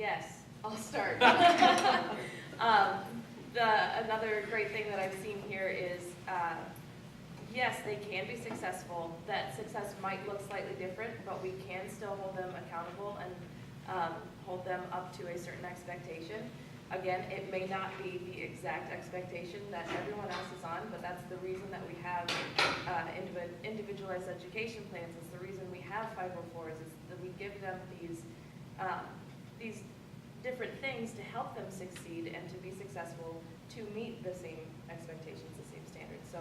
Yes, I'll start. Another great thing that I've seen here is, yes, they can be successful. That success might look slightly different, but we can still hold them accountable and hold them up to a certain expectation. Again, it may not be the exact expectation that everyone else is on, but that's the reason that we have individualized education plans. It's the reason we have 504s. Is that we give them these different things to help them succeed and to be successful, to meet the same expectations, the same standards. So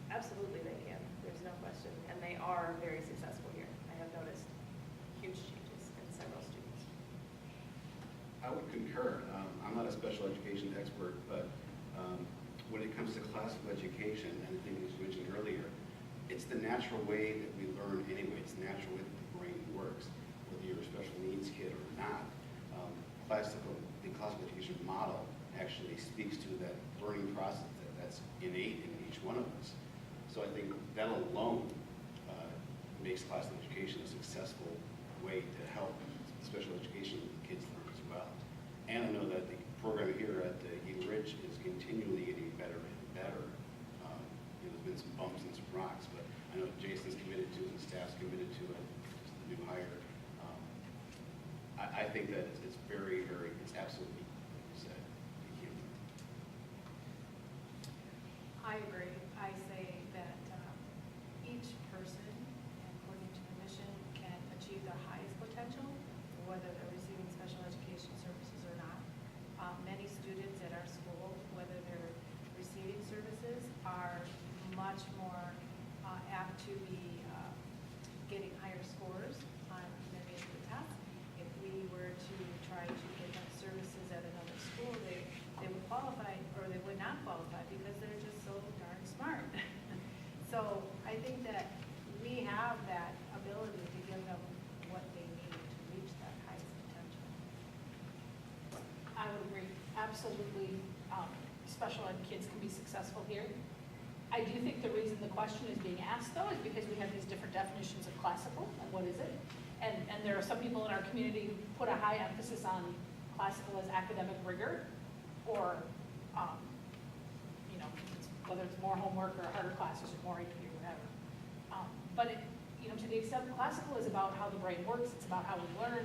absolutely they can. There's no question. And they are very successful here. I have noticed huge changes in several students. I would concur. I'm not a special education expert, but when it comes to classical education, and I think as you mentioned earlier, it's the natural way that we learn anyway. It's the natural way that the brain works, whether you're a special needs kid or not. The classical education model actually speaks to that learning process that's innate in each one of us. So I think that alone makes classical education a successful way to help special education kids learn as well. And I know that the program here at Eagle Ridge is continually getting better and better. There's been some bumps and some rocks, but I know Jason's committed to it and the staff's committed to it, just the new hire. I think that it's very, very, it's absolutely, like you said, you can't. I agree. I say that each person, according to the mission, can achieve their highest potential, whether they're receiving special education services or not. Many students at our school, whether they're receiving services, are much more apt to be getting higher scores on many of the tests. If we were to try to get them services at another school, they would qualify, or they would not qualify because they're just so darn smart. So I think that we have that ability to give them what they need to reach that highest potential. I would agree. Absolutely, special ed kids can be successful here. I do think the reason the question is being asked, though, is because we have these different definitions of classical and what is it. And there are some people in our community who put a high emphasis on classical as academic rigor, or whether it's more homework or harder classes or more AP or whatever. But to the extent classical is about how the brain works, it's about how we learn,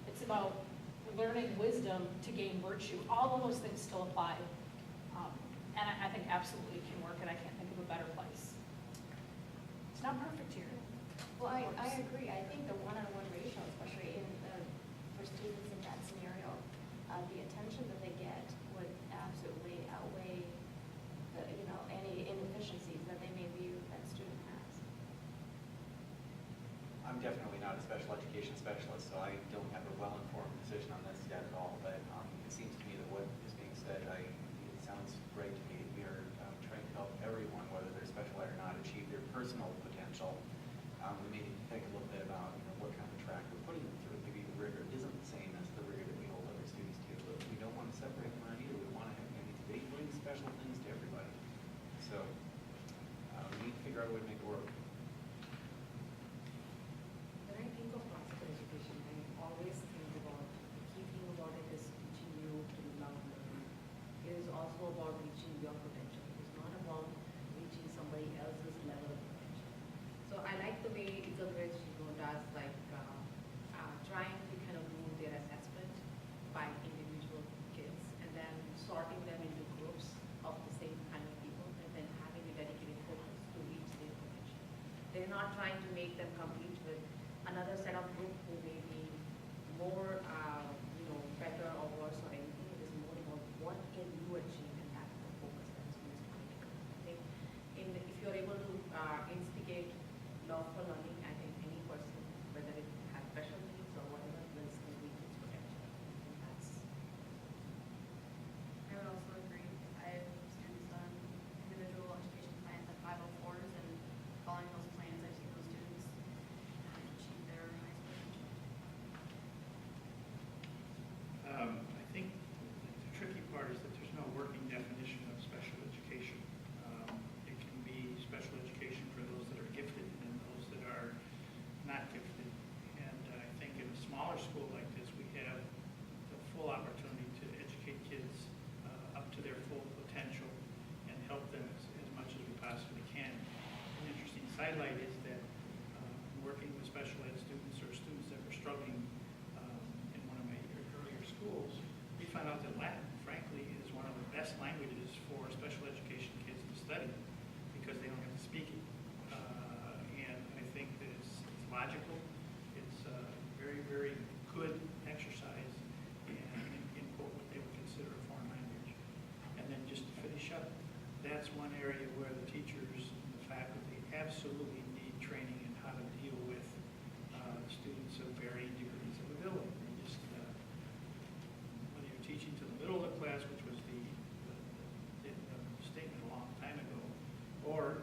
it's about learning wisdom to gain virtue. All of those things still apply, and I think absolutely it can work, and I can't think of a better place. It's not perfect here. Well, I agree. I think the one-on-one ratio, especially for students in that scenario, the attention that they get would absolutely outweigh any inefficiencies that they may view that student has. I'm definitely not a special education specialist, so I don't have a well-informed position on this yet at all, but it seems to me that what is being said, it sounds great to me. We are trying to help everyone, whether they're special ed or not, achieve their personal potential. We may need to think a little bit about what kind of track we're putting them through. Maybe the rigor isn't the same as the rigor that we hold other students to, but we don't want to separate them out either. We want to have they bring special things to everybody. So we need to figure out a way to make it work. When I think of classical education, I always think about the key thing about it is teaching you to love learning. It is also about reaching your potential. It is not about reaching somebody else's level of potential. So I like the way Eagle Ridge does trying to kind of do their assessment by individual kids and then sorting them into groups of the same kind of people and then having a dedicated focus to reach their potential. They're not trying to make them compete with another set of group who may be more better or worse or anything. It is more about what can you achieve, and that's the focus that students want to take. I think if you're able to instigate love for learning, I think any person, whether it has special needs or whatever, will still reach its potential. And that's. I would also agree. I have students on individual education plans at 504s, and following those plans, I've seen those students achieve their highest potential. test languages for special education kids to study because they don't have to speak it. And I think that it's logical. It's a very, very good exercise and input what they would consider a foreign language. And then just to finish up, that's one area where the teachers and the faculty absolutely need training in how to deal with students of varying degrees of ability. They just, whether you're teaching to the middle of the class, which was the statement a long time ago, or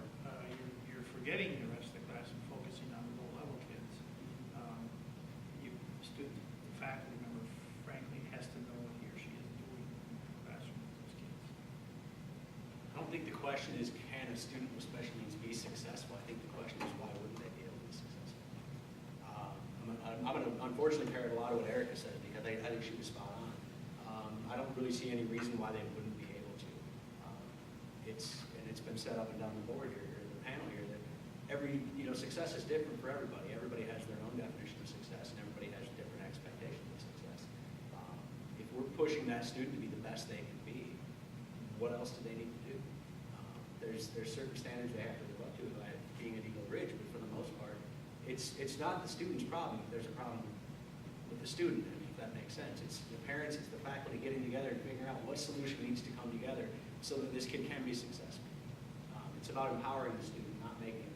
you're forgetting the rest of the class and focusing on the low-level kids, the faculty member, frankly, has to know what he or she is doing in the classroom with those kids. I don't think the question is, can a student with special needs be successful? I think the question is, why wouldn't they be able to be successful? I'm going to unfortunately parrot a lot of what Erica said because I think she was spot on. I don't really see any reason why they wouldn't be able to. It's been set up and down the board here, or the panel here, that success is different for everybody. Everybody has their own definition of success, and everybody has different expectations of success. If we're pushing that student to be the best they can be, what else do they need to do? There's certain standards they have to live up to, like being at Eagle Ridge, but for the most part, it's not the student's problem if there's a problem with the student, if that makes sense. It's the parents, it's the faculty getting together and figuring out what solution needs to come together so that this kid can be successful. It's about empowering the student, not making it